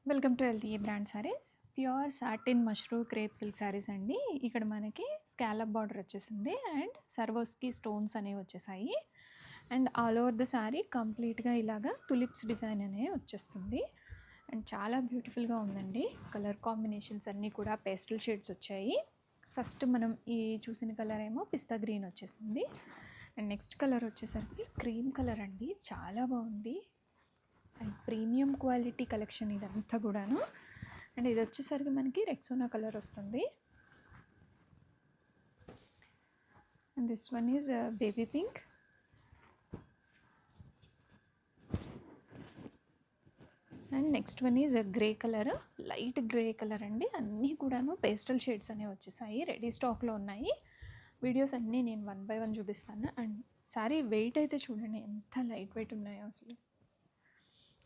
Welcome to LTE brand saris. Pure satin mushroom crepe silk saris అండి. ఇక్కడ మనకి స్కాలప్ బార్డర్ వచ్చేసింది అండ్ సర్వోస్కి స్టోన్స్ అనేవి వచ్చేసాయి. And all over the sorry కంప్లీట్గా ఇలాగా తులిప్స్ డిజైన్ అనేవి వచ్చేస్తుంది. అండ్ చాలా బ్యూటిఫుల్గా ఉందండి. కలర్ కాంబినేషన్స్ అన్నీ కూడా పేస్టల్ షేడ్స్ వచ్చాయి. ఫస్ట్ మనం ఈ చూసిన కలర్ ఏమో పిస్తా గ్రీన్ వచ్చేసింది. అండ్ నెక్స్ట్ కలర్ వచ్చేసరికి క్రీమ్ కలర్ అండి. చాలా బాగుంది అండ్ ప్రీమియం క్వాలిటీ కలెక్షన్ ఇదంతా కూడాను. అండ్ ఇది వచ్చేసరికి మనకి రెక్సోనా కలర్ వస్తుంది. And this one is baby pink. And next one is grey colour, light grey colour అండి. అన్నీ కూడాను పేస్టల్ షేడ్స్ అనేవి వచ్చేసాయి, రెడీ స్టాక్లో ఉన్నాయి. వీడియోస్ అన్నీ నేను 1 by 1 చూపిస్తాను. అండ్ సారీ వెయిట్ అయితే చూడండి ఎంత లైట్ వెయిట్ ఉన్నాయో అసలు.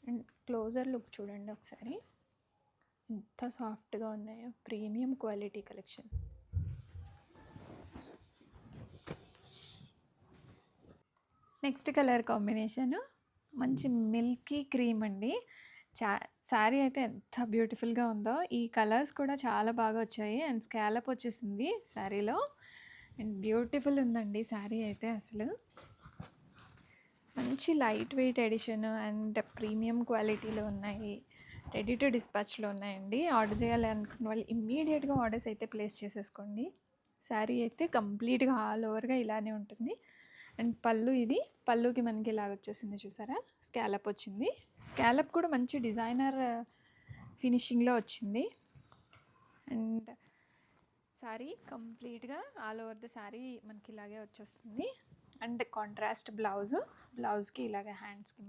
అండ్ క్లోజర్ లుక్ చూడండి ఒకసారి, ఎంత సాఫ్ట్గా ఉన్నాయో. Premium quality collection. Next colour combination మంచి మిల్కీ క్రీమ్ అండి. శారీ అయితే ఎంత బ్యూటిఫుల్గా ఉందో. ఈ కలర్స్ కూడా చాలా బాగా వచ్చాయి అండ్ స్కాలప్ వచ్చేసింది శారీలో. అండ్ బ్యూటిఫుల్ ఉందండి శారీ అయితే అసలు. మంచి light weight edition and premium క్వాలిటీలో ఉన్నాయి. రెడీ టు డిస్పాచ్లో ఉన్నాయండి. ఆర్డర్ చేయాలి అనుకున్న వాళ్ళు ఇమ్మీడియట్గా ఆర్డర్స్ అయితే ప్లేస్ చేసేసుకోండి. శారీ అయితే కంప్లీట్గా ఆల్ ఓవర్గా ఇలానే ఉంటుంది. అండ్ పళ్ళు, ఇది పళ్ళుకి మనకి ఇలా వచ్చేసింది చూసారా, స్కాలప్ వచ్చింది. స్కాలప్ కూడా మంచి డిజైనర్ ఫినిషింగ్లో వచ్చింది. అండ్ శారీ కంప్లీట్గా ఆల్ ఓవర్ ద శారీ మనకి ఇలాగే వచ్చేస్తుంది. అండ్ కాంట్రాస్ట్ బ్లౌజ్కి ఇలాగే హ్యాండ్స్కి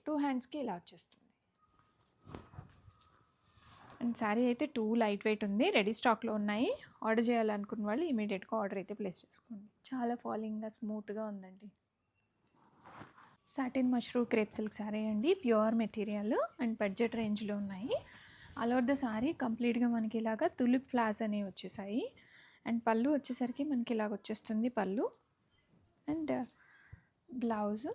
2 హ్యాండ్స్కి ఇలా వచ్చేస్తుంది. అండ్ శారీ అయితే 2 లైట్ వెయిట్ ఉంది, రెడీ స్టాక్లో ఉన్నాయి. ఆర్డర్ చేయాలనుకున్న వాళ్ళు ఇమీడియట్గా ఆర్డర్ అయితే ప్లేస్ చేసుకోండి. చాలా ఫాలింగ్గా స్మూత్గా ఉందండి. Satin mushroom crepe silk sari అండి. ప్యూర్ మెటీరియల్ అండ్ బడ్జెట్ రేంజ్లో ఉన్నాయి. ఆల్ ఓవర్ ద శారీ కంప్లీట్గా మనకి ఇలాగా తులిప్ ఫ్లవర్స్ అనేవి వచ్చేసాయి. అండ్ పళ్ళు వచ్చేసరికి మనకి ఇలాగ వచ్చేస్తుంది పళ్ళు. అండ్ బ్లౌజ్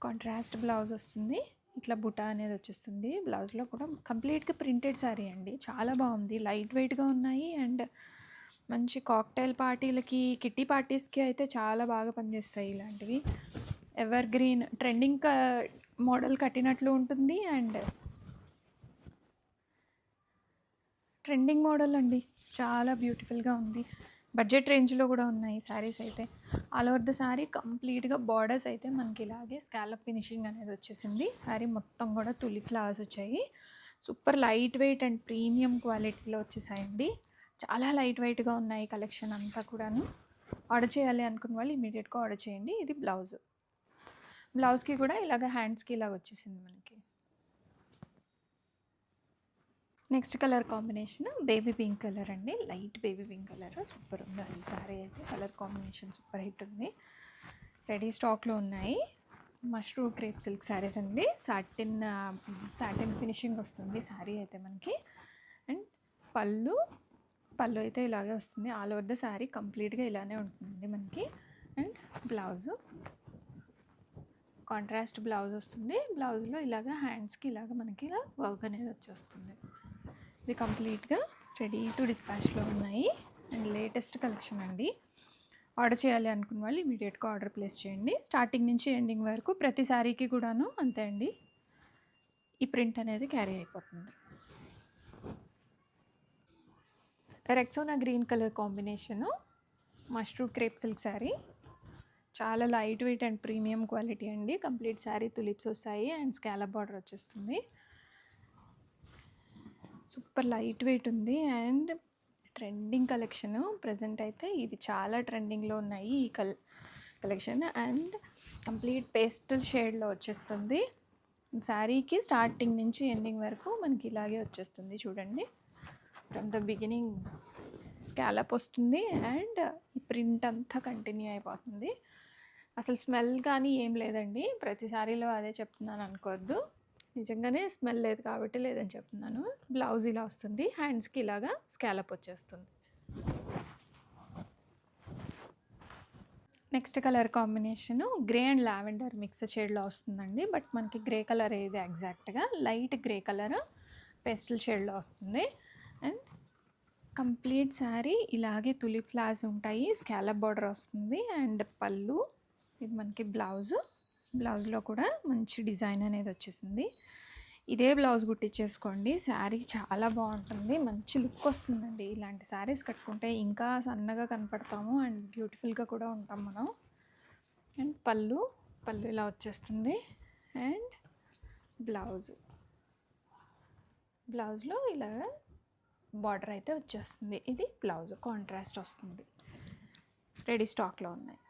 కాంట్రాస్ట్ బ్లౌజ్ వస్తుంది, ఇట్లా బుటా అనేది వచ్చేస్తుంది. బ్లౌజ్లో కూడా కంప్లీట్గా ప్రింటెడ్ శారీ అండి. చాలా బాగుంది, లైట్ వెయిట్గా ఉన్నాయి. అండ్ మంచి కాక్టైల్ పార్టీలకి, కిట్టి పార్టీస్కి అయితే చాలా బాగా పనిచేస్తాయి ఇలాంటివి. ఎవర్ గ్రీన్ ట్రెండింగ్ మోడల్ కట్టినట్లు ఉంటుంది. అండ్ ట్రెండింగ్ మోడల్ అండి, చాలా బ్యూటిఫుల్గా ఉంది. బడ్జెట్ రేంజ్లో కూడా ఉన్నాయి శారీస్ అయితే. ఆల్ ఓవర్ ద శారీ కంప్లీట్గా బార్డర్స్ అయితే మనకి ఇలాగే స్కాలప్ ఫినిషింగ్ అనేది వచ్చేసింది. శారీ మొత్తం కూడా తులి ఫ్లవర్స్ వచ్చాయి. Super light weight and premium క్వాలిటీలో వచ్చేసాయండి. చాలా లైట్ వెయిట్గా ఉన్నాయి కలెక్షన్ అంతా కూడాను. ఆర్డర్ చేయాలి అనుకున్న వాళ్ళు ఇమీడియట్గా ఆర్డర్ చేయండి. ఇది బ్లౌజ్కి కూడా ఇలాగ హ్యాండ్స్కి ఇలాగ వచ్చేసింది మనకి. Next colour combination baby pink colour అండి. Light baby pink colour super ఉంది అసలు. శారీ అయితే కలర్ కాంబినేషన్ సూపర్ హిట్ ఉంది. రెడీ స్టాక్లో ఉన్నాయి. మష్రూమ్ క్రేప్ సిల్క్ శారీస్ అండి. సాటిన్ ఫినిషింగ్ వస్తుంది శారీ అయితే మనకి. అండ్ పళ్ళు అయితే ఇలాగే వస్తుంది. ఆల్ ఓవర్ ద శారీ కంప్లీట్గా ఇలానే ఉంటుందండి మనకి. అండ్ బ్లౌజు కాంట్రాస్ట్ బ్లౌజ్ వస్తుంది. బ్లౌజ్లో ఇలాగ హ్యాండ్స్కి ఇలాగ మనకి ఇలా వర్క్ అనేది వచ్చేస్తుంది. ఇది కంప్లీట్గా రెడీ టు డిస్పాచ్లో ఉన్నాయి. అండ్ లేటెస్ట్ కలెక్షన్ అండి. ఆర్డర్ చేయాలి అనుకున్న వాళ్ళు ఇమీడియట్గా ఆర్డర్ ప్లేస్ చేయండి. స్టార్టింగ్ నుంచి ఎండింగ్ వరకు ప్రతి శారీకి కూడాను అంతే అండి, ఈ ప్రింట్ అనేది క్యారీ అయిపోతుంది. Rexona green colour combination mushroom crepe silk sari. చాలా light weight and premium quality అండి. కంప్లీట్ శారీ తులిప్స్ వస్తాయి అండ్ స్కాలప్ బార్డర్ వచ్చేస్తుంది. సూపర్ లైట్ వెయిట్ ఉంది అండ్ ట్రెండింగ్ కలెక్షన్. ప్రజెంట్ అయితే ఇవి చాలా ట్రెండింగ్లో ఉన్నాయి ఈ కలెక్షన్. అండ్ కంప్లీట్ పేస్టల్ షేడ్లో వచ్చేస్తుంది. శారీకి స్టార్టింగ్ నుంచి ఎండింగ్ వరకు మనకి ఇలాగే వచ్చేస్తుంది చూడండి. ఫ్రమ్ ద బిగినింగ్ స్కాలప్ వస్తుంది అండ్ ఈ ప్రింట్ అంతా కంటిన్యూ అయిపోతుంది. అసలు స్మెల్ కానీ ఏం లేదండి. ప్రతి శారీలో అదే చెప్తున్నాను అనుకోవద్దు, నిజంగానే స్మెల్ లేదు కాబట్టి లేదని చెప్తున్నాను. బ్లౌజ్ ఇలా వస్తుంది, హ్యాండ్స్కి ఇలాగా స్కాలప్ వచ్చేస్తుంది. Next colour combination grey and lavender mix షేడ్లో వస్తుందండి. బట్ మనకి గ్రే కలర్ ఏది ఎగ్జాక్ట్గా లైట్ గ్రే కలర్ పేస్టల్ షేడ్లో వస్తుంది. అండ్ కంప్లీట్ శారీ ఇలాగే తులి ఫ్లాస్ ఉంటాయి, స్కాలప్ బార్డర్ వస్తుంది. అండ్ పళ్ళు, ఇది మనకి బ్లౌజ్లో కూడా మంచి డిజైన్ అనేది వచ్చేసింది. ఇదే బ్లౌజ్ కుట్టించేసుకోండి, శారీ చాలా బాగుంటుంది, మంచి లుక్ వస్తుందండి. ఇలాంటి శారీస్ కట్టుకుంటే ఇంకా సన్నగా కనపడతాము అండ్ బ్యూటిఫుల్గా కూడా ఉంటాం మనం. అండ్ పళ్ళు ఇలా వచ్చేస్తుంది. అండ్ బ్లౌజ్లో ఇలా బార్డర్ అయితే వచ్చేస్తుంది. ఇది బ్లౌజ్ కాంట్రాస్ట్ వస్తుంది. రెడీ స్టాక్లో ఉన్నాయి.